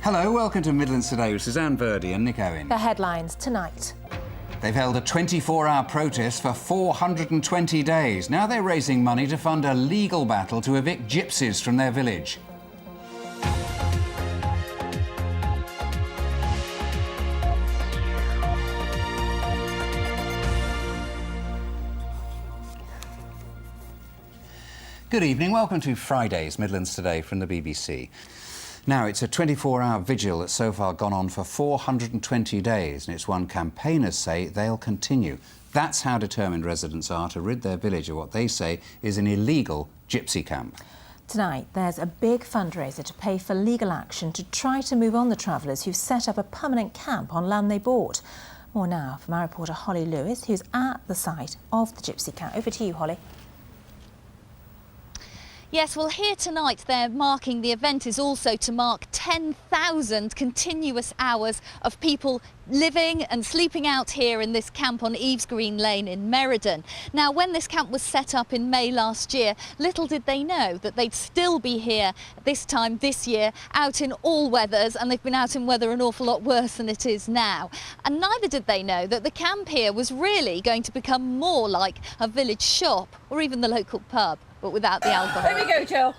Hello, welcome to Midlands Today with Suzanne Birdie and Nick Owen. The headlines tonight. They've held a 24-hour protest for 420 days. Now they're raising money to fund a legal battle to evict gypsies from their village. Good evening, welcome to Friday's Midlands Today from the BBC. Now, it's a 24-hour vigil that's so far gone on for 420 days, and it's one campaigners say they'll continue. That's how determined residents are to rid their village of what they say is an illegal gypsy camp. Tonight, there's a big fundraiser to pay for legal action to try to move on the travellers who've set up a permanent camp on land they bought. More now from our reporter Holly Lewis, who's at the site of the gypsy camp. Over to you, Holly. Yes, well, here tonight they're marking, the event is also to mark 10,000 continuous hours of people living and sleeping out here in this camp on Eves Green Lane in Meriden. Now, when this camp was set up in May last year, little did they know that they'd still be here this time this year, out in all weathers, and they've been out in weather an awful lot worse than it is now. And neither did they know that the camp here was really going to become more like a village shop or even the local pub, but without the alcohol. There we go, Jill.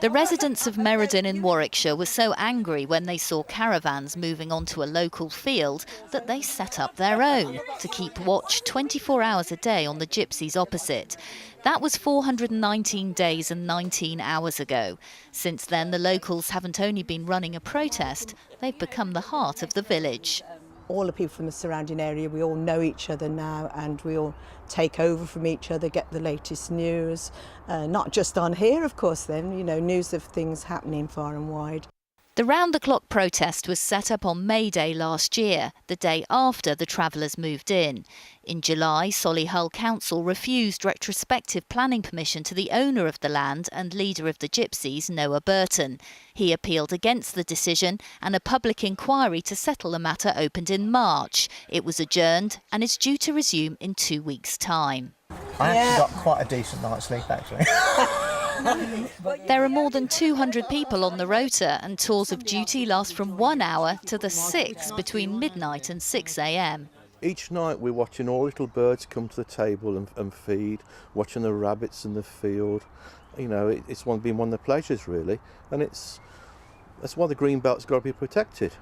The residents of Meriden in Warwickshire were so angry when they saw caravans moving onto a local field that they set up their own to keep watch 24 hours a day on the gypsies opposite. That was 419 days and 19 hours ago. Since then, the locals haven't only been running a protest, they've become the heart of the village. All the people from the surrounding area, we all know each other now, and we all take over from each other, get the latest news, not just on here, of course, then, you know, news of things happening far and wide. The round-the-clock protest was set up on May Day last year, the day after the travellers moved in. In July, Solihull Council refused retrospective planning permission to the owner of the land and leader of the gypsies, Noah Burton. He appealed against the decision, and a public inquiry to settle the matter opened in March. It was adjourned and is due to resume in 2 weeks' time. I actually got quite a decent night's sleep, actually. There are more than 200 people on the rota, and tours of duty last from 1 hour to the 6 between midnight and 6 a.m. Each night we're watching all little birds come to the table and feed, watching the rabbits in the field. You know, it's been one of the pleasures, really, and that's why the green belt's got to be protected.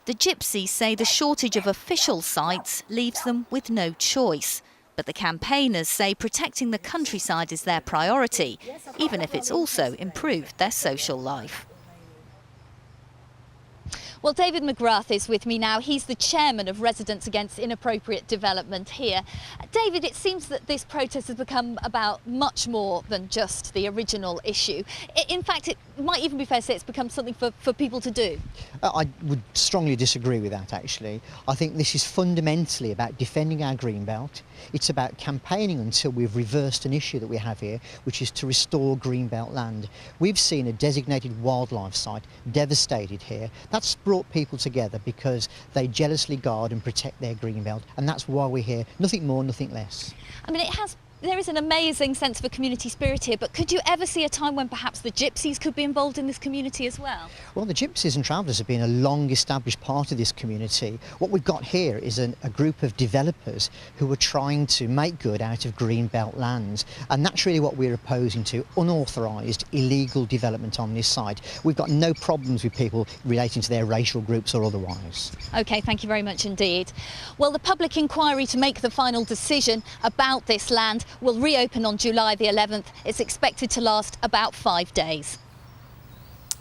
The gypsies say the shortage of official sites leaves them with no choice. But the campaigners say protecting the countryside is their priority, even if it's also improved their social life. Well, David McGrath is with me now. He's the chairman of Residents Against Inappropriate Development here. David, it seems that this protest has become about much more than just the original issue. In fact, it might even be fair to say it's become something for people to do. I would strongly disagree with that, actually. I think this is fundamentally about defending our green belt. It's about campaigning until we've reversed an issue that we have here, which is to restore green belt land. We've seen a designated wildlife site devastated here. That's brought people together because they jealously guard and protect their green belt, and that's why we're here. Nothing more, nothing less. I mean, there is an amazing sense of a community spirit here, but could you ever see a time when perhaps the gypsies could be involved in this community as well? Well, the gypsies and travellers have been a long established part of this community. What we've got here is a group of developers who are trying to make good out of green belt lands, and that's really what we're opposing to, unauthorised, illegal development on this site. We've got no problems with people relating to their racial groups or otherwise. OK, thank you very much indeed. Well, the public inquiry to make the final decision about this land will reopen on July the 11th. It's expected to last about 5 days.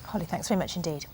Holly, thanks very much indeed.